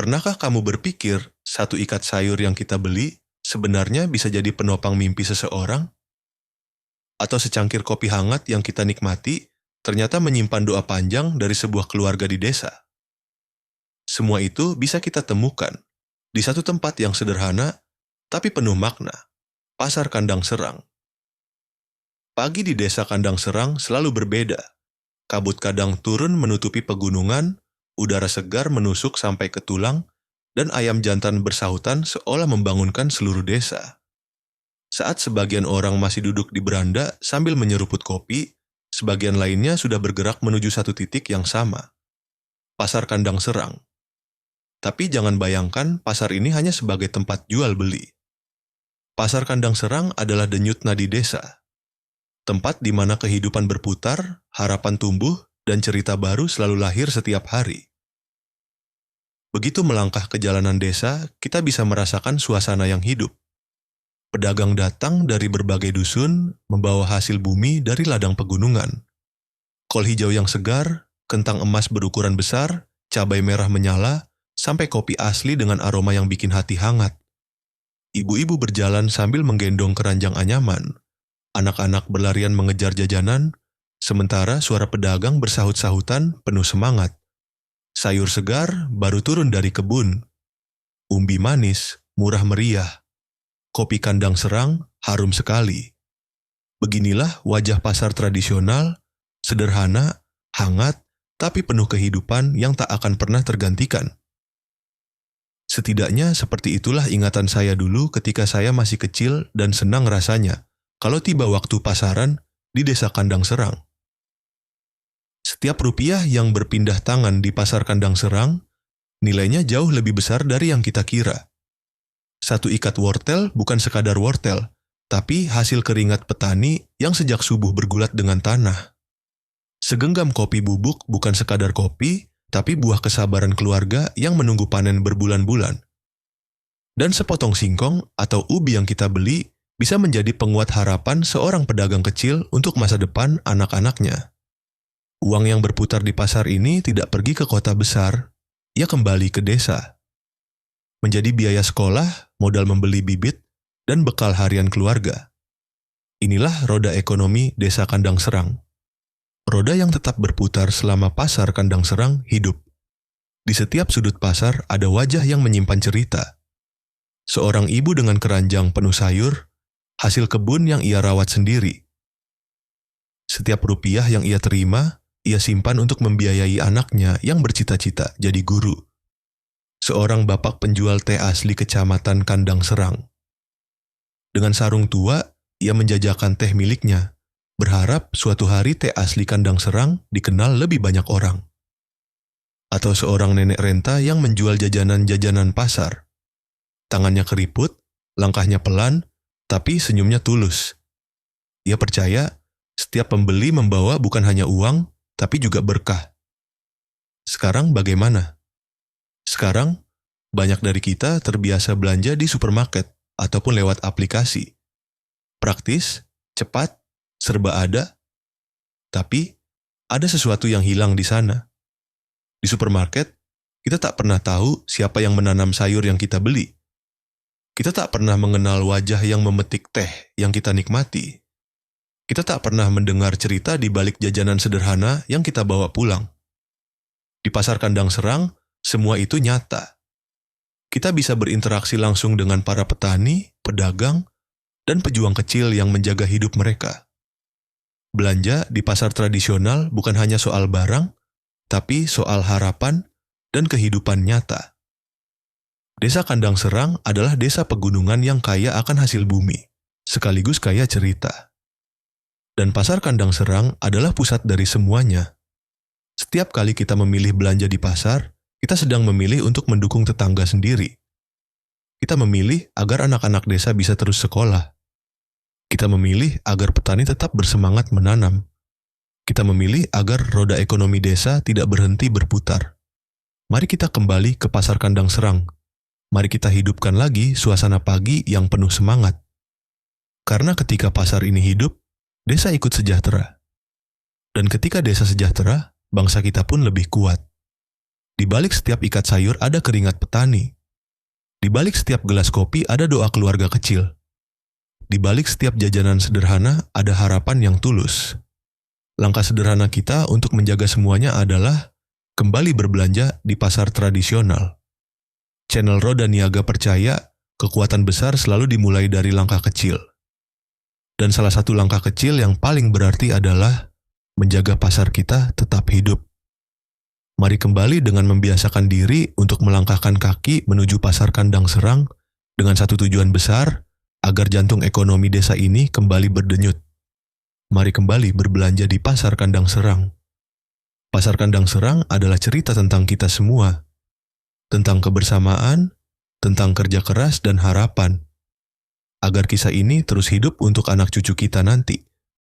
Pernahkah kamu berpikir satu ikat sayur yang kita beli sebenarnya bisa jadi penopang mimpi seseorang? Atau secangkir kopi hangat yang kita nikmati ternyata menyimpan doa panjang dari sebuah keluarga di desa? Semua itu bisa kita temukan di satu tempat yang sederhana tapi penuh makna, Pasar Kandang Serang. Pagi di desa Kandang Serang selalu berbeda. Kabut kadang turun menutupi pegunungan, udara segar menusuk sampai ke tulang, dan ayam jantan bersahutan seolah membangunkan seluruh desa. Saat sebagian orang masih duduk di beranda sambil menyeruput kopi, sebagian lainnya sudah bergerak menuju satu titik yang sama, Pasar Kandang Serang. Tapi jangan bayangkan pasar ini hanya sebagai tempat jual beli. Pasar Kandang Serang adalah denyut nadi desa. Tempat di mana kehidupan berputar, harapan tumbuh, dan cerita baru selalu lahir setiap hari. Begitu melangkah ke jalanan desa, kita bisa merasakan suasana yang hidup. Pedagang datang dari berbagai dusun, membawa hasil bumi dari ladang pegunungan. Kol hijau yang segar, kentang emas berukuran besar, cabai merah menyala, sampai kopi asli dengan aroma yang bikin hati hangat. Ibu-ibu berjalan sambil menggendong keranjang anyaman. Anak-anak berlarian mengejar jajanan, sementara suara pedagang bersahut-sahutan penuh semangat. Sayur segar baru turun dari kebun. Umbi manis, murah meriah. Kopi Kandang Serang harum sekali. Beginilah wajah pasar tradisional, sederhana, hangat, tapi penuh kehidupan yang tak akan pernah tergantikan. Setidaknya seperti itulah ingatan saya dulu ketika saya masih kecil dan senang rasanya kalau tiba waktu pasaran di desa Kandang Serang. Setiap rupiah yang berpindah tangan di Pasar Kandang Serang, nilainya jauh lebih besar dari yang kita kira. Satu ikat wortel bukan sekadar wortel, tapi hasil keringat petani yang sejak subuh bergulat dengan tanah. Segenggam kopi bubuk bukan sekadar kopi, tapi buah kesabaran keluarga yang menunggu panen berbulan-bulan. Dan sepotong singkong atau ubi yang kita beli bisa menjadi penguat harapan seorang pedagang kecil untuk masa depan anak-anaknya. Uang yang berputar di pasar ini tidak pergi ke kota besar, ia kembali ke desa. Menjadi biaya sekolah, modal membeli bibit, dan bekal harian keluarga. Inilah roda ekonomi desa Kandang Serang. Roda yang tetap berputar selama Pasar Kandang Serang hidup. Di setiap sudut pasar ada wajah yang menyimpan cerita. Seorang ibu dengan keranjang penuh sayur, hasil kebun yang ia rawat sendiri. Setiap rupiah yang ia terima, ia simpan untuk membiayai anaknya yang bercita-cita jadi guru. Seorang bapak penjual teh asli kecamatan Kandang Serang. Dengan sarung tua, ia menjajakan teh miliknya, berharap suatu hari teh asli Kandang Serang dikenal lebih banyak orang. Atau seorang nenek renta yang menjual jajanan-jajanan pasar. Tangannya keriput, langkahnya pelan, tapi senyumnya tulus. Ia percaya setiap pembeli membawa bukan hanya uang, tapi juga berkah. Sekarang bagaimana? Sekarang, banyak dari kita terbiasa belanja di supermarket ataupun lewat aplikasi. Praktis, cepat, serba ada. Tapi, ada sesuatu yang hilang di sana. Di supermarket, kita tak pernah tahu siapa yang menanam sayur yang kita beli. Kita tak pernah mengenal wajah yang memetik teh yang kita nikmati. Kita tak pernah mendengar cerita di balik jajanan sederhana yang kita bawa pulang. Di Pasar Kandang Serang, semua itu nyata. Kita bisa berinteraksi langsung dengan para petani, pedagang, dan pejuang kecil yang menjaga hidup mereka. Belanja di pasar tradisional bukan hanya soal barang, tapi soal harapan dan kehidupan nyata. Desa Kandang Serang adalah desa pegunungan yang kaya akan hasil bumi, sekaligus kaya cerita. Dan Pasar Kandang Serang adalah pusat dari semuanya. Setiap kali kita memilih belanja di pasar, kita sedang memilih untuk mendukung tetangga sendiri. Kita memilih agar anak-anak desa bisa terus sekolah. Kita memilih agar petani tetap bersemangat menanam. Kita memilih agar roda ekonomi desa tidak berhenti berputar. Mari kita kembali ke Pasar Kandang Serang. Mari kita hidupkan lagi suasana pagi yang penuh semangat. Karena ketika pasar ini hidup, desa ikut sejahtera. Dan ketika desa sejahtera, bangsa kita pun lebih kuat. Di balik setiap ikat sayur ada keringat petani. Di balik setiap gelas kopi ada doa keluarga kecil. Di balik setiap jajanan sederhana ada harapan yang tulus. Langkah sederhana kita untuk menjaga semuanya adalah kembali berbelanja di pasar tradisional. Channel Roda Niaga percaya kekuatan besar selalu dimulai dari langkah kecil. Dan salah satu langkah kecil yang paling berarti adalah menjaga pasar kita tetap hidup. Mari kembali dengan membiasakan diri untuk melangkahkan kaki menuju pasar kandang serang dengan satu tujuan besar, agar jantung ekonomi desa ini kembali berdenyut. Mari kembali berbelanja di pasar kandang serang. Pasar kandang serang adalah cerita tentang kita semua. Tentang kebersamaan, tentang kerja keras dan harapan. Agar kisah ini terus hidup untuk anak cucu kita nanti.